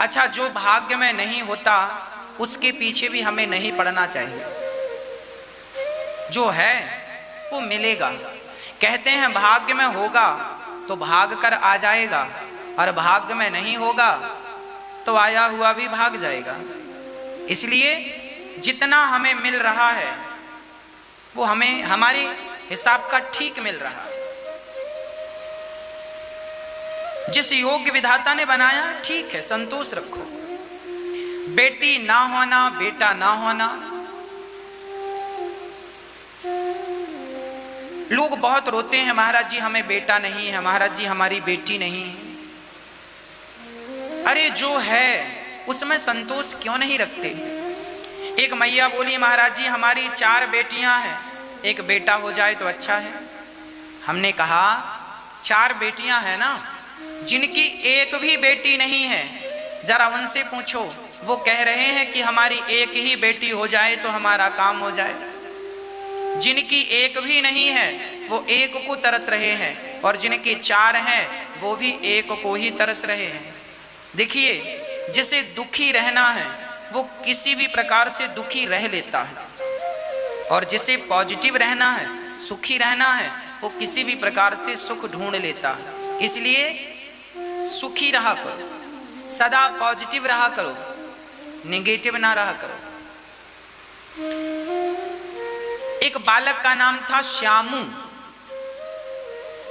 अच्छा, जो भाग्य में नहीं होता उसके पीछे भी हमें नहीं पड़ना चाहिए। जो है वो मिलेगा। कहते हैं भाग्य में होगा तो भाग कर आ जाएगा, और भाग्य में नहीं होगा तो आया हुआ भी भाग जाएगा। इसलिए जितना हमें मिल रहा है वो हमें हमारे हिसाब का ठीक मिल रहा है। जिस योग्य विधाता ने बनाया ठीक है, संतोष रखो। बेटी ना होना, बेटा ना होना, लोग बहुत रोते हैं, महाराज जी हमें बेटा नहीं है, महाराज जी हमारी बेटी नहीं है। अरे जो है उसमें संतोष क्यों नहीं रखते? एक मैया बोली, महाराज जी हमारी 4 बेटियां हैं, एक बेटा हो जाए तो अच्छा है। हमने कहा 4 बेटियां हैं ना, जिनकी एक भी बेटी नहीं है जरा उनसे पूछो, वो कह रहे हैं कि हमारी एक ही बेटी हो जाए तो हमारा काम हो जाए। जिनकी एक भी नहीं है वो एक को तरस रहे हैं, और जिनकी 4 हैं वो भी एक को ही तरस रहे हैं। देखिए, जिसे दुखी रहना है वो किसी भी प्रकार से दुखी रह लेता है, और जिसे पॉजिटिव रहना है, सुखी रहना है, वो किसी भी प्रकार से सुख ढूंढ लेता है। इसलिए सुखी रहा करो, सदा पॉजिटिव रहा करो, नेगेटिव ना रहा करो। एक बालक का नाम था श्यामू।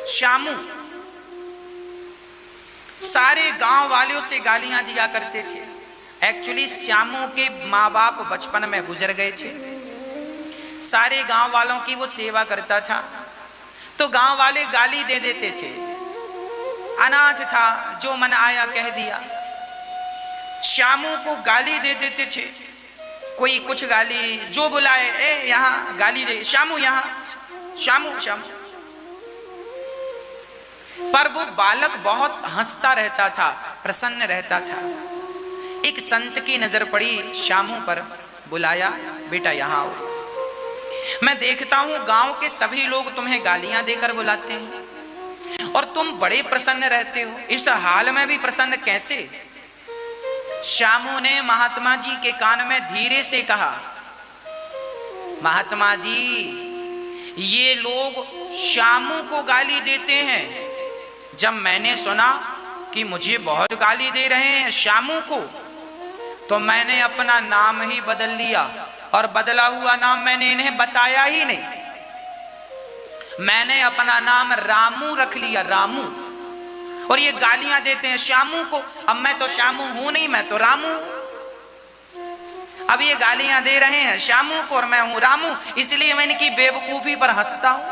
श्यामू सारे गांव वालों से गालियां दिया करते थे। एक्चुअली श्यामू के माँ बाप बचपन में गुजर गए थे। सारे गांव वालों की वो सेवा करता था, तो गांव वाले गाली दे देते थे। अनाथ था, जो मन आया कह दिया। श्यामू को गाली दे देते थे, कोई कुछ गाली, जो बुलाए ए यहाँ गाली दे, श्यामू यहाँ, श्यामू श्यामू। पर वो बालक बहुत हंसता रहता था, प्रसन्न रहता था। एक संत की नजर पड़ी श्यामू पर, बुलाया, बेटा यहाँ आओ। मैं देखता हूं गांव के सभी लोग तुम्हें गालियां देकर बुलाते हैं और तुम बड़े प्रसन्न रहते हो, इस हाल में भी प्रसन्न कैसे? श्यामू ने महात्मा जी के कान में धीरे से कहा, महात्मा जी ये लोग श्यामू को गाली देते हैं। जब मैंने सुना कि मुझे बहुत गाली दे रहे हैं श्यामू को, तो मैंने अपना नाम ही बदल लिया, और बदला हुआ नाम मैंने इन्हें बताया ही नहीं। मैंने अपना नाम रामू रख लिया, रामू। और ये गालियां देते हैं श्यामू को। अब मैं तो श्यामू हूं नहीं, मैं तो रामू। अब ये गालियां दे रहे हैं श्यामू को और मैं हूं रामू, इसलिए मैं इनकी बेवकूफी पर हंसता हूं,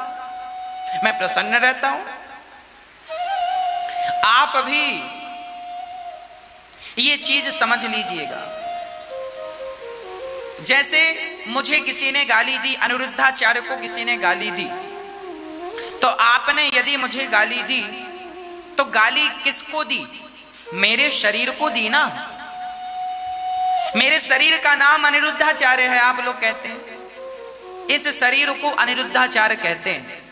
मैं प्रसन्न रहता हूं। आप भी ये चीज समझ लीजिएगा। जैसे मुझे किसी ने गाली दी, अनिरुद्धाचार्य को किसी ने गाली दी, तो आपने यदि मुझे गाली दी तो गाली किसको दी? मेरे शरीर को दी ना। मेरे शरीर का नाम अनिरुद्धाचार्य है, आप लोग कहते हैं। इस शरीर को अनिरुद्धाचार्य कहते हैं।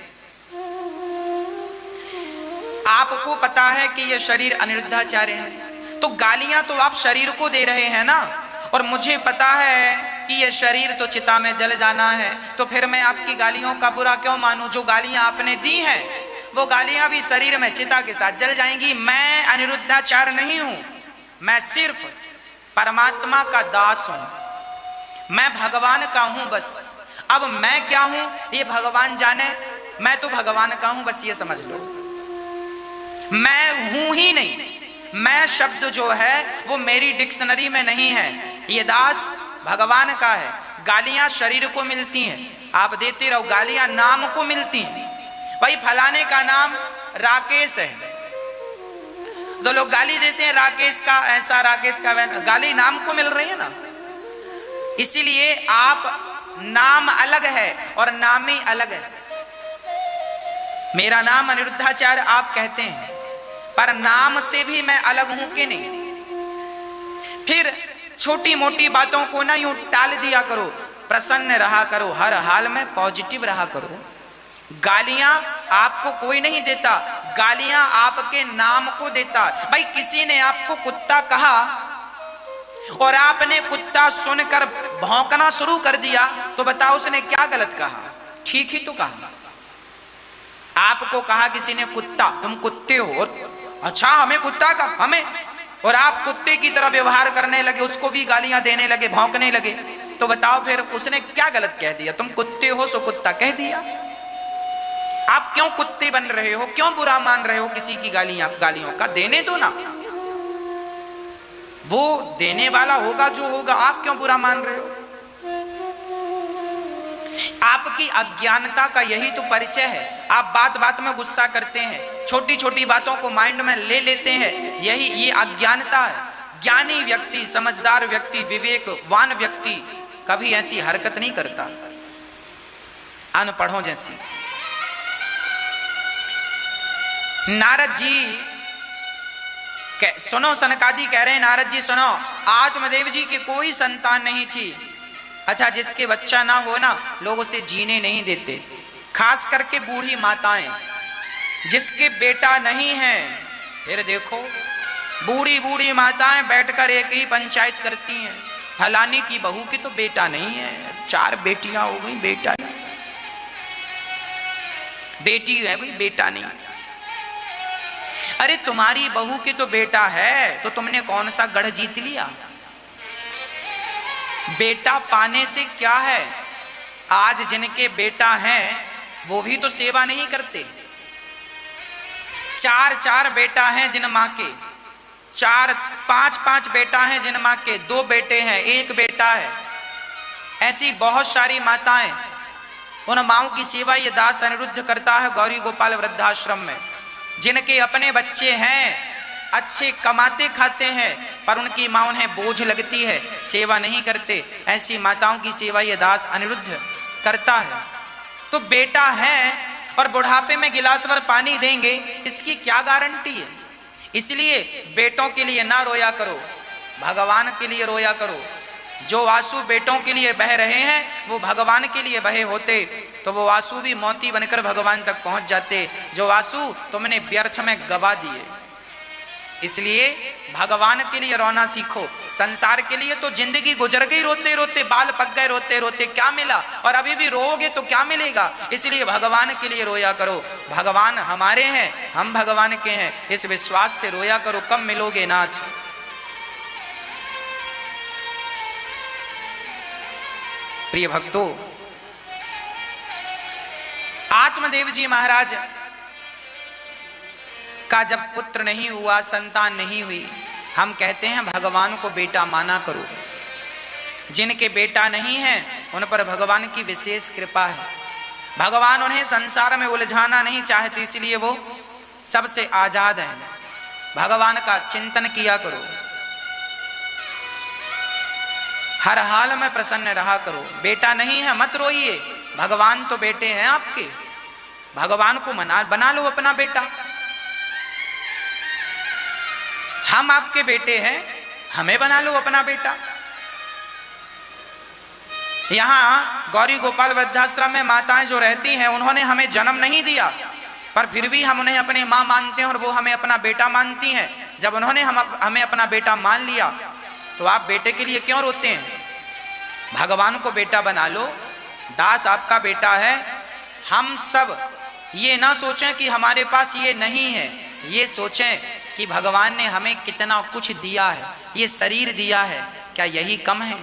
आपको पता है कि यह शरीर अनिरुद्धाचार्य है, तो गालियां तो आप शरीर को दे रहे हैं ना। और मुझे पता है कि यह शरीर तो चिता में जल जाना है, तो फिर मैं आपकी गालियों का बुरा क्यों मानूं? जो गालियां आपने दी हैं वो गालियां भी शरीर में चिता के साथ जल जाएंगी। मैं अनिरुद्धाचार्य नहीं हूं, मैं सिर्फ परमात्मा का दास हूं, मैं भगवान का हूं बस। अब मैं क्या हूं ये भगवान जाने, मैं तो भगवान का हूं बस, ये समझ लो। मैं हूं ही नहीं, मैं शब्द जो है वो मेरी डिक्शनरी में नहीं है। ये दास भगवान का है। गालियां शरीर को मिलती हैं, आप देते रहो, गालियां नाम को मिलती हैं। भाई फलाने का नाम राकेश है, तो लोग गाली देते हैं राकेश का ऐसा, राकेश का वैसा, गाली नाम को मिल रही है ना। इसीलिए आप नाम अलग है और नामी अलग है। मेरा नाम अनिरुद्धाचार्य आप कहते हैं, पर नाम से भी मैं अलग हूं कि नहीं? फिर छोटी मोटी बातों को ना यूं टाल दिया करो, प्रसन्न रहा करो, हर हाल में पॉजिटिव रहा करो। गालियां आपको कोई नहीं देता, गालियां आपके नाम को देता। भाई किसी ने आपको कुत्ता कहा और आपने कुत्ता सुनकर भौंकना शुरू कर दिया, तो बताओ उसने क्या गलत कहा? ठीक ही तो कहा। आपको कहा किसी ने कुत्ता, तुम कुत्ते हो, और अच्छा हमें कुत्ता का हमें, और आप कुत्ते की तरह व्यवहार करने लगे, उसको भी गालियां देने लगे, भौंकने लगे, तो बताओ फिर उसने क्या गलत कह दिया? तुम कुत्ते हो सो कुत्ता कह दिया। आप क्यों कुत्ते बन रहे हो? क्यों बुरा मान रहे हो किसी की गालियों का? देने दो ना, वो देने वाला होगा जो होगा, आप क्यों बुरा मान रहे हो? आपकी अज्ञानता का यही तो परिचय है। आप बात बात में गुस्सा करते हैं, छोटी छोटी बातों को माइंड में ले लेते हैं, यही ये अज्ञानता है। ज्ञानी व्यक्ति, समझदार व्यक्ति, विवेकवान व्यक्ति कभी ऐसी हरकत नहीं करता, अनपढ़ों जैसी। नारद जी सुनो, सनकादि कह रहे हैं, नारद जी सुनो, आत्मदेव जी की कोई संतान नहीं थी। अच्छा, जिसके बच्चा ना हो ना, लोग उसे जीने नहीं देते, खास करके बूढ़ी माताएं। जिसके बेटा नहीं है, फिर देखो बूढ़ी बूढ़ी माताएं बैठकर एक ही पंचायत करती हैं, फलाने की बहू की तो बेटा नहीं है, 4 बेटियां हो गई, बेटा बेटी है कोई बेटा नहीं। अरे तुम्हारी बहू के तो बेटा है, तो तुमने कौन सा गढ़ जीत लिया? बेटा पाने से क्या है? आज जिनके बेटा हैं वो भी तो सेवा नहीं करते। 4 बेटा हैं जिन माँ के, 5 बेटा हैं जिन माँ के, 2 बेटे हैं, 1 बेटा है। ऐसी बहुत सारी माताएं, उन माओं की सेवा ये दास अनिरुद्ध करता है गौरी गोपाल वृद्धाश्रम में। जिनके अपने बच्चे हैं, अच्छे कमाते खाते हैं, पर उनकी माँ उन्हें बोझ लगती है, सेवा नहीं करते, ऐसी माताओं की सेवा ये दास अनिरुद्ध करता है। तो बेटा है और बुढ़ापे में गिलास भर पानी देंगे, इसकी क्या गारंटी है? इसलिए बेटों के लिए ना रोया करो, भगवान के लिए रोया करो। जो आंसू बेटों के लिए बह रहे हैं वो भगवान के लिए बहे होते तो वो आंसू भी मोती बनकर भगवान तक पहुंच जाते। जो आंसू तुमने व्यर्थ में गवा दिए। इसलिए भगवान के लिए रोना सीखो। संसार के लिए तो जिंदगी गुजर गई रोते रोते, बाल पक गए रोते रोते, क्या मिला? और अभी भी रोओगे तो क्या मिलेगा? इसलिए भगवान के लिए रोया करो। भगवान हमारे हैं, हम भगवान के हैं, इस विश्वास से रोया करो। कब मिलोगे नाथ? प्रिय भक्तों, आत्मदेव जी महाराज का जब पुत्र नहीं हुआ, संतान नहीं हुई, हम कहते हैं भगवान को बेटा माना करो। जिनके बेटा नहीं है उन पर भगवान की विशेष कृपा है। भगवान उन्हें संसार में उलझाना नहीं चाहते, इसलिए वो सबसे आजाद हैं। भगवान का चिंतन किया करो, हर हाल में प्रसन्न रहा करो। बेटा नहीं है मत रोइए, भगवान तो बेटे हैं आपके। भगवान को बना लो अपना बेटा। हम आपके बेटे हैं, हमें बना लो अपना बेटा। यहां गौरी गोपाल वृद्धाश्रम में माताएं जो रहती हैं, उन्होंने हमें जन्म नहीं दिया, पर फिर भी हम उन्हें अपनी मां मानते हैं और वो हमें अपना बेटा मानती हैं। जब उन्होंने हमें अपना बेटा मान लिया, तो आप बेटे के लिए क्यों रोते हैं? भगवान को बेटा बना लो। दास आपका बेटा है। हम सब ये ना सोचें कि हमारे पास ये नहीं है, ये सोचें कि भगवान ने हमें कितना कुछ दिया है। ये शरीर दिया है, क्या यही कम है?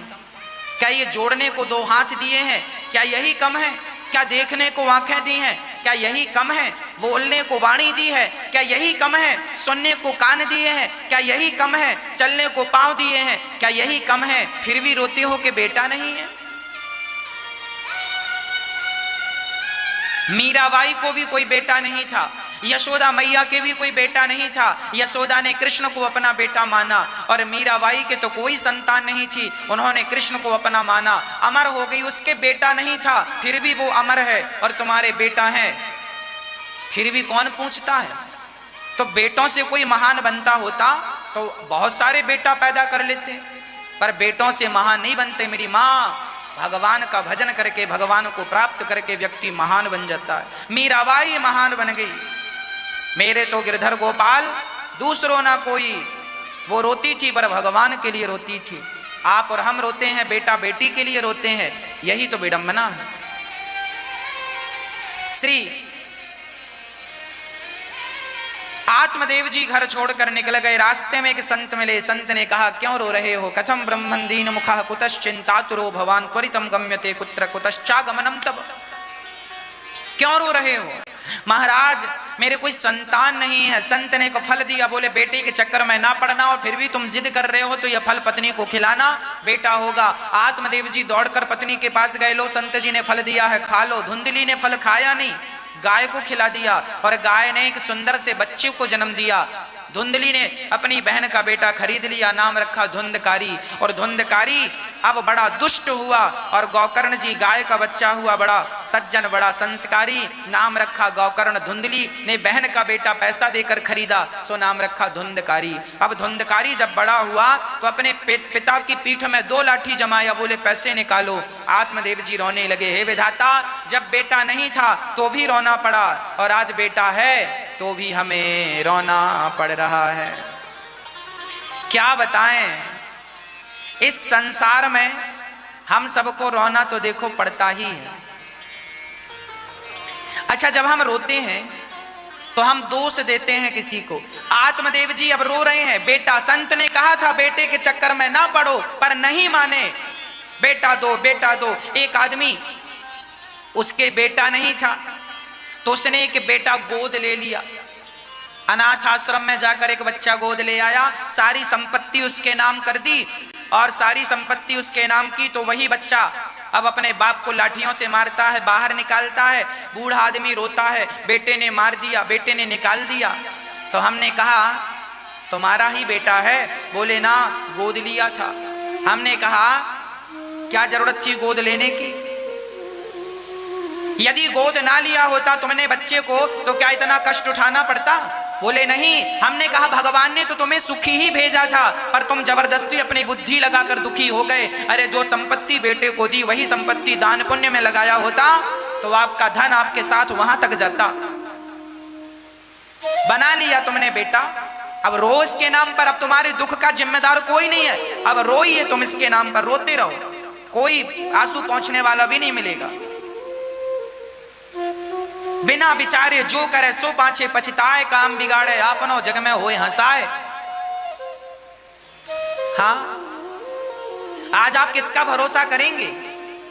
क्या ये जोड़ने को 2 हाथ दिए हैं, क्या यही कम है? क्या देखने को आंखें दी हैं, क्या यही कम है? बोलने को वाणी दी है, क्या यही कम है? सुनने को कान दिए हैं, क्या यही कम है? चलने को पांव दिए हैं, क्या यही कम है? फिर भी रोते हो कि बेटा नहीं है। मीराबाई को भी कोई बेटा नहीं था, यशोदा मैया के भी कोई बेटा नहीं था। यशोदा ने कृष्ण को अपना बेटा माना, और मीराबाई के तो कोई संतान नहीं थी, उन्होंने कृष्ण को अपना माना। अमर हो गई, उसके बेटा नहीं था, फिर भी वो अमर है, और तुम्हारे बेटा है, फिर भी कौन पूछता है? तो बेटों से कोई महान बनता होता तो बहुत सारे बेटा पैदा कर लेते, पर बेटों से महान नहीं बनते। मेरी माँ, भगवान का भजन करके, भगवान को प्राप्त करके व्यक्ति महान बन जाता है। मीराबाई महान बन गई। मेरे तो गिरधर गोपाल दूसरों ना कोई, वो रोती थी पर भगवान के लिए रोती थी। आप और हम रोते हैं, बेटा बेटी के लिए रोते हैं, यही तो विडंबना है। श्री आत्मदेव जी घर छोड़कर निकल गए। रास्ते में एक संत मिले। संत ने कहा, क्यों रो रहे हो? कथम ब्रह्मन दीन मुखः कुतश्चिंतातुरो भवान त्वरितम गम्यते कुत्र कुतश्चागमनम तब। क्यों रो रहे हो? महाराज मेरे कोई संतान नहीं है। संत ने को फल दिया, बोले बेटे के चक्कर में ना पड़ना, और फिर भी तुम जिद कर रहे हो तो यह फल पत्नी को खिलाना, बेटा होगा। आत्मदेव जी दौड़कर पत्नी के पास गए, लो संत जी ने फल दिया है, खा लो। धुंधली ने फल खाया नहीं, गाय को खिला दिया, और गाय ने एक सुंदर से बच्चे को जन्म दिया। धुंधली ने अपनी बहन का बेटा खरीद लिया, नाम रखा धुंधकारी। और धुंधकारी अब बड़ा दुष्ट हुआ, और गौकर्ण जी गाय का बच्चा हुआ बड़ा सज्जन, बड़ा संस्कारी, नाम रखा गौकर्ण। धुंधली ने बहन का बेटा पैसा देकर खरीदा, सो नाम रखा धुंधकारी। अब धुंधकारी जब बड़ा हुआ तो अपने पिता की पीठ में 2 लाठी जमाया, बोले पैसे निकालो। आत्मदेव जी रोने लगे, हे विधाता, जब बेटा नहीं था तो भी रोना पड़ा, और आज बेटा है तो भी हमें रोना पड़ रहा है। क्या बताएं, इस संसार में हम सबको रोना तो देखो पड़ता ही है। अच्छा, जब हम रोते हैं तो हम दोष देते हैं किसी को। आत्मदेव जी अब रो रहे हैं, बेटा, संत ने कहा था बेटे के चक्कर में ना पड़ो, पर नहीं माने, बेटा दो बेटा दो। एक आदमी, उसके बेटा नहीं था तो उसने एक बेटा गोद ले लिया। अनाथ आश्रम में जाकर एक बच्चा गोद ले आया, सारी संपत्ति उसके नाम कर दी, और सारी संपत्ति उसके नाम की। तो वही बच्चा अब अपने बाप को लाठियों से मारता है, बाहर निकालता है। बूढ़ा आदमी रोता है, बेटे ने मार दिया, बेटे ने निकाल दिया। तो हमने कहा तुम्हारा ही बेटा है? बोले ना, गोद लिया था। हमने कहा क्या जरूरत थी गोद लेने की? यदि गोद ना लिया होता तुमने बच्चे को तो क्या इतना कष्ट उठाना पड़ता? बोले नहीं। हमने कहा भगवान ने तो तुम्हें सुखी ही भेजा था, पर तुम जबरदस्ती अपनी बुद्धि लगाकर दुखी हो गए। अरे जो संपत्ति बेटे को दी वही संपत्ति दान पुण्य में लगाया होता तो आपका धन आपके साथ वहां तक जाता। बना लिया तुमने बेटा, अब रो इसके नाम पर। अब तुम्हारे दुख का जिम्मेदार कोई नहीं है, अब रोइए तुम इसके नाम पर, रोते रहो, कोई आंसू पहुंचने वाला भी नहीं मिलेगा। बिना विचारे जो करे सो पाछे पछताए, काम बिगाड़े आपनो जग में होए हंसाए। हाँ, आज आप किसका भरोसा करेंगे?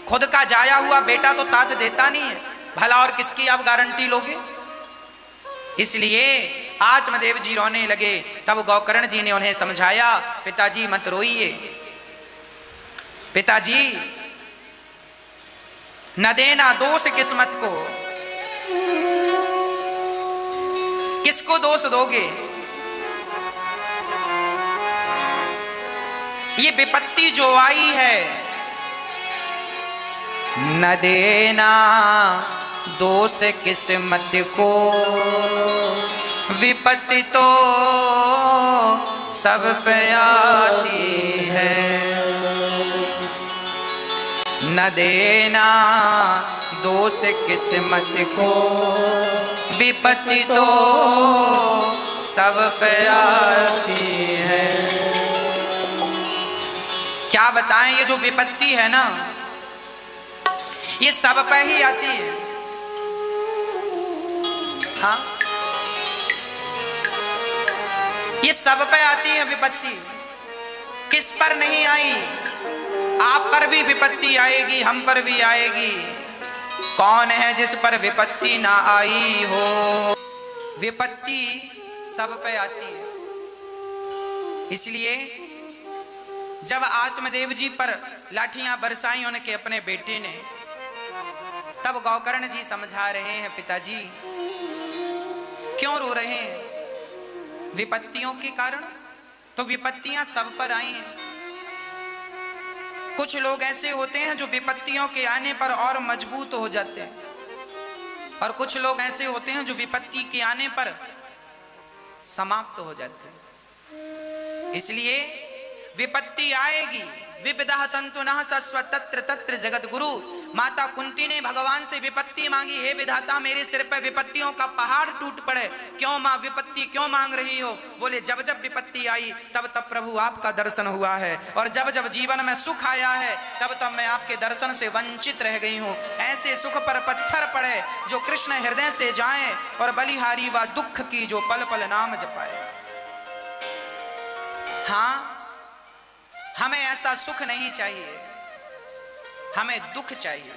खुद का जाया हुआ बेटा तो साथ देता नहीं है, भला और किसकी आप गारंटी लोगे? इसलिए आत्मदेव जी रोने लगे। तब गौकर्ण जी ने उन्हें समझाया, पिताजी मत रोइए, पिताजी न देना दोष किस्मत को, किसको दोष दोगे? ये विपत्ति जो आई है, न देना दोष किस्मत को, विपत्ति तो सब पे आती है। न देना दोष किस्मत को, विपत्ति तो सब पे आती है। क्या बताएं, ये जो विपत्ति है ना, ये सब पे ही आती है। हाँ, ये सब पे आती है विपत्ति। किस पर नहीं आई? आप पर भी विपत्ति आएगी, हम पर भी आएगी। कौन है जिस पर विपत्ति ना आई हो? विपत्ति सब पे आती है। इसलिए जब आत्मदेव जी पर लाठियां बरसाई उनके अपने बेटे ने, तब गौकर्ण जी समझा रहे हैं, पिताजी क्यों रो रहे हैं? विपत्तियों के कारण। तो विपत्तियां सब पर आई हैं। कुछ लोग ऐसे होते हैं जो विपत्तियों के आने पर और मजबूत हो जाते हैं, और कुछ लोग ऐसे होते हैं जो विपत्ति के आने पर समाप्त हो जाते हैं। इसलिए विपत्ति आएगी, विविधः सन्तु नः सस्व तत्र तत्र जगत गुरु। माता कुंती ने भगवान से विपत्ति मांगी, हे विधाता मेरे सिर पर विपत्तियों का पहाड़ टूट पड़े। क्यों माँ विपत्ति क्यों मांग रही हो? बोले जब जब विपत्ति आई तब तब प्रभु आपका दर्शन हुआ है, और जब जब जीवन में सुख आया है तब तब मैं आपके दर्शन से वंचित रह गई हूँ। ऐसे सुख पर पत्थर पड़े जो कृष्ण हृदय से जाए, और बलिहारी व दुख की जो पल पल नाम जपाए। हाँ, हमें ऐसा सुख नहीं चाहिए, हमें दुख चाहिए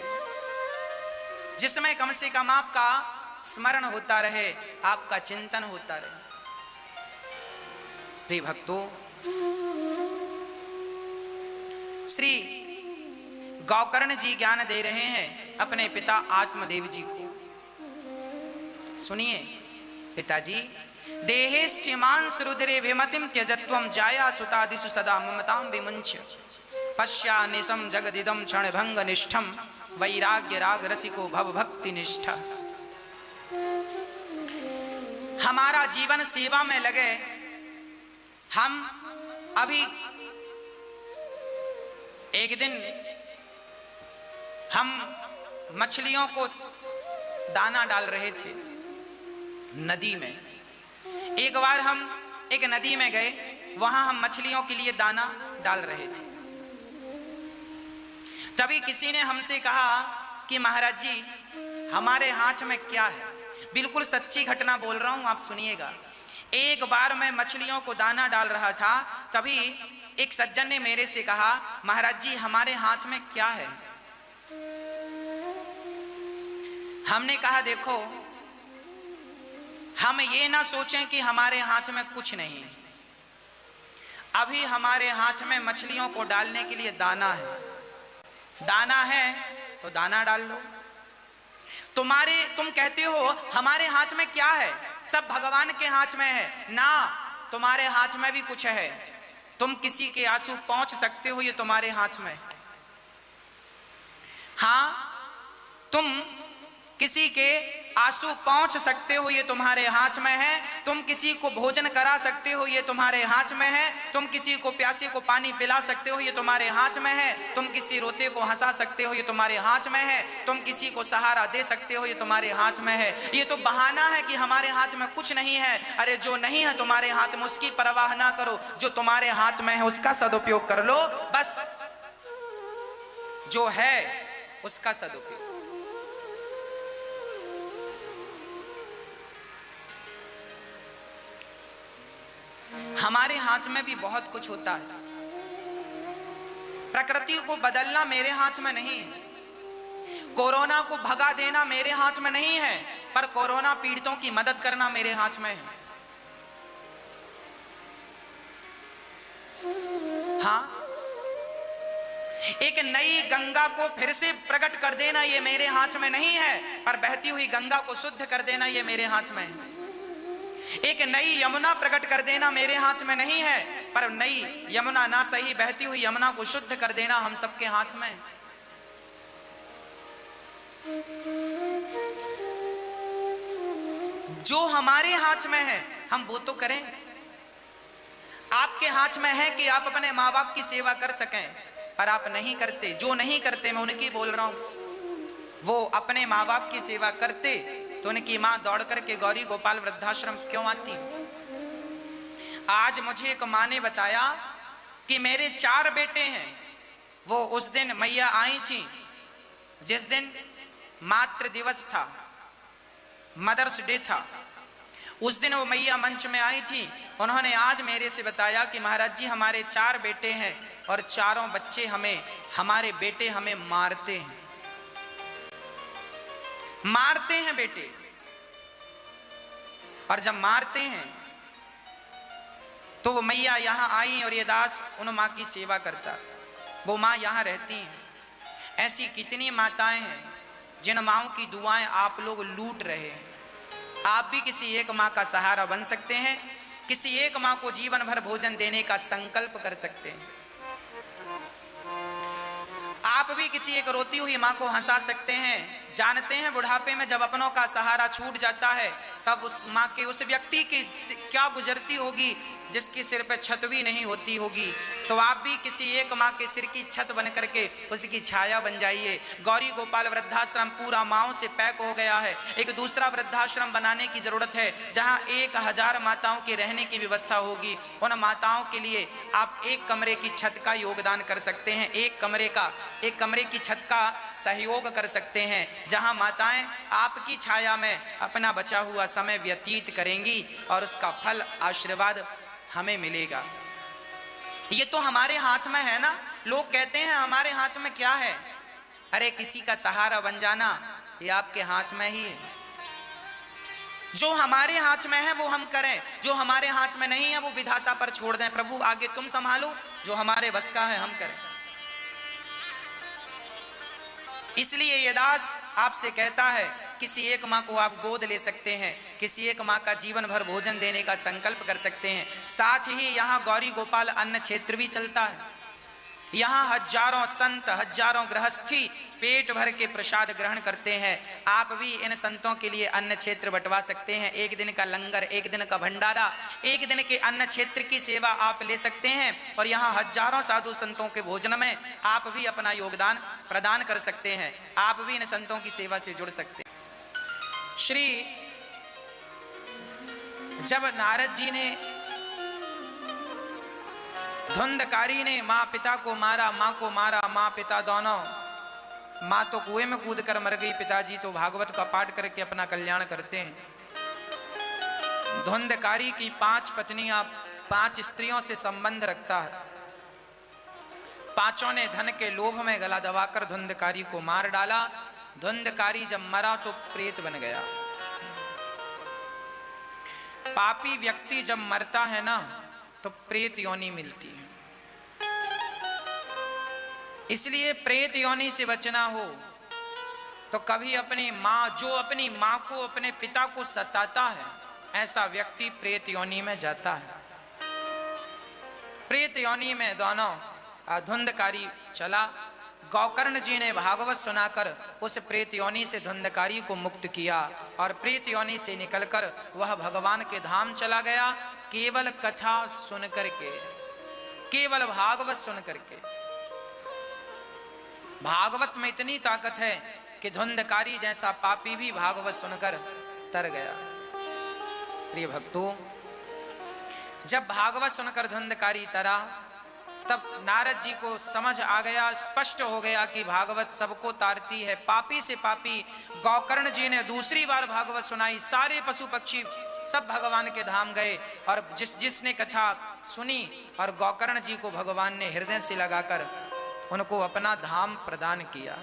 जिसमें कम से कम आपका स्मरण होता रहे, आपका चिंतन होता रहे। प्रिय भक्तों, श्री गौकर्ण जी ज्ञान दे रहे हैं अपने पिता आत्मदेव जी को। सुनिए, पिताजी, देहेश्चिमांस रुद्रे विमतिम त्यजत्वम जाया सुतादिषु सदा ममतां विमुञ्च्य पश्या निशम जगदिदं क्षण भंग निष्ठम वैराग्य राग रसिको भव भक्ति निष्ठा। हमारा जीवन सेवा में लगे। हम अभी एक दिन हम मछलियों को दाना डाल रहे थे नदी में। एक बार हम एक नदी में गए, वहां हम मछलियों के लिए दाना डाल रहे थे। तभी किसी ने हमसे कहा कि महाराज जी, हमारे हाथ में क्या है? बिल्कुल सच्ची घटना बोल रहा हूं, आप सुनिएगा। एक बार मैं मछलियों को दाना डाल रहा था, तभी एक सज्जन ने मेरे से कहा, महाराज जी हमारे हाथ में क्या है? हमने कहा देखो, हम ये ना सोचें कि हमारे हाथ में कुछ नहीं, अभी हमारे हाथ में मछलियों को डालने के लिए दाना है। दाना है तो दाना डाल लो। तुम कहते हो हमारे हाथ में क्या है, सब भगवान के हाथ में है ना, तुम्हारे हाथ में भी कुछ है। तुम किसी के आंसू पहुंच सकते हो, ये तुम्हारे हाथ में। हाँ, तुम किसी के आंसू पहुंच सकते हो, ये तुम्हारे हाथ में है। तुम किसी को भोजन करा सकते हो, ये तुम्हारे हाथ में है। तुम किसी को प्यासे को पानी पिला सकते हो, ये तुम्हारे हाथ में है। तुम किसी रोते को हंसा सकते हो, ये तुम्हारे हाथ में है। तुम किसी को सहारा दे सकते हो, ये तुम्हारे हाथ में है। ये तो बहाना है कि हमारे हाथ में कुछ नहीं है। अरे जो नहीं है तुम्हारे हाथ में उसकी परवाह ना करो, जो तुम्हारे हाथ में है उसका सदुपयोग कर लो। बस जो है उसका सदुपयोग। हमारे हाथ में भी बहुत कुछ होता है। प्रकृति को बदलना मेरे हाथ में नहीं है, कोरोना को भगा देना मेरे हाथ में नहीं है, पर कोरोना पीड़ितों की मदद करना मेरे हाथ में है। हाँ, एक नई गंगा को फिर से प्रकट कर देना ये मेरे हाथ में नहीं है, पर बहती हुई गंगा को शुद्ध कर देना ये मेरे हाथ में है। एक नई यमुना प्रकट कर देना मेरे हाथ में नहीं है, पर नई यमुना ना सही बहती हुई यमुना को शुद्ध कर देना हम सबके हाथ में। जो हमारे हाथ में है हम वो तो करें। आपके हाथ में है कि आप अपने माँ बाप की सेवा कर सकें, पर आप नहीं करते। जो नहीं करते मैं उनकी बोल रहा हूं। वो अपने माँ बाप की सेवा करते तो उनकी मां दौड़ करके गौरी गोपाल वृद्धाश्रम क्यों आती? आज मुझे एक मां ने बताया कि मेरे 4 बेटे हैं। वो उस दिन मैया आई थी जिस दिन मातृ दिवस था, मदर्स डे था। उस दिन वो मैया मंच में आई थी। उन्होंने आज मेरे से बताया कि महाराज जी हमारे 4 बेटे हैं और चारों बच्चे हमारे बेटे हमें मारते हैं, मारते हैं बेटे। और जब मारते हैं तो वो मैया यहां आई और ये दास उन मां की सेवा करता। वो मां यहां रहती हैं। ऐसी कितनी माताएं हैं जिन माओं की दुआएं आप लोग लूट रहे हैं। आप भी किसी एक मां का सहारा बन सकते हैं, किसी एक मां को जीवन भर भोजन देने का संकल्प कर सकते हैं। आप भी किसी एक रोती हुई मां को हंसा सकते हैं, जानते हैं बुढ़ापे में जब अपनों का सहारा छूट जाता है तब उस माँ के, उस व्यक्ति की क्या गुजरती होगी जिसके सिर पे छत भी नहीं होती होगी। तो आप भी किसी एक माँ के सिर की छत बन करके उसकी छाया बन जाइए। गौरी गोपाल वृद्धाश्रम पूरा माँओं से पैक हो गया है। एक दूसरा वृद्धाश्रम बनाने की जरूरत है जहाँ 1000 माताओं के रहने की व्यवस्था होगी। उन माताओं के लिए आप एक कमरे की छत का योगदान कर सकते हैं, एक कमरे की छत का सहयोग कर सकते हैं, जहाँ माताएं आपकी छाया में अपना बचा हुआ समय व्यतीत करेंगी और उसका फल आशीर्वाद हमें मिलेगा। ये तो हमारे हाथ में है ना। लोग कहते हैं हमारे हाथ में क्या है। अरे किसी का सहारा बन जाना ये आपके हाथ में ही है। जो हमारे हाथ में है वो हम करें, जो हमारे हाथ में नहीं है वो विधाता पर छोड़ दें। प्रभु आगे तुम संभालो, जो हमारे बस का है हम करें। इसलिए ये दास आपसे कहता है किसी एक माँ को आप गोद ले सकते हैं, किसी एक माँ का जीवन भर भोजन देने का संकल्प कर सकते हैं। साथ ही यहाँ गौरी गोपाल अन्न क्षेत्र भी चलता है। यहाँ हजारों संत, हजारों गृहस्थी पेट भर के प्रसाद ग्रहण करते हैं। आप भी इन संतों के लिए अन्न क्षेत्र बंटवा सकते हैं। एक दिन का लंगर, एक दिन का भंडारा, एक दिन के अन्न क्षेत्र की सेवा आप ले सकते हैं और यहाँ हजारों साधु संतों के भोजन में आप भी अपना योगदान प्रदान कर सकते हैं। आप भी इन संतों की सेवा से जुड़ सकते हैं। जब नारद जी ने, धुंधकारी ने माँ पिता को मारा, माँ को मारा, माँ पिता दोनों, माँ तो कुएं में कूद कर मर गई, पिताजी तो भागवत का पाठ करके अपना कल्याण करते हैं। धुंधकारी की 5 पत्नियां 5 स्त्रियों से संबंध रखता है। पांचों ने धन के लोभ में गला दबाकर धुंधकारी को मार डाला। धुंधकारी जब मरा तो प्रेत बन गया। पापी व्यक्ति जब मरता है ना तो प्रेत योनि मिलती है। इसलिए प्रेत योनि से बचना हो तो कभी अपनी माँ, जो अपनी माँ को, अपने पिता को सताता है, ऐसा व्यक्ति प्रेत योनि में जाता है। प्रेत योनि में दोनों धुंधकारी चला। गौकर्ण जी ने भागवत सुनाकर उस प्रेत योनि से धुंधकारी को मुक्त किया और प्रेत योनि से निकलकर वह भगवान के धाम चला गया। केवल कथा सुन करके, केवल भागवत सुन करके। भागवत में इतनी ताकत है कि धुंधकारी जैसा पापी भी भागवत सुनकर तर गया। प्रिय भक्तों, जब भागवत सुनकर धुंधकारी तरा तब नारद जी को समझ आ गया, स्पष्ट हो गया कि भागवत सबको तारती है। पापी से पापी गौकर्ण जी ने दूसरी बार भागवत सुनाई। सारे पशु पक्षी सब भगवान के धाम गए और जिसने कथा सुनी और गौकर्ण जी को भगवान ने हृदय से लगाकर उनको अपना धाम प्रदान किया।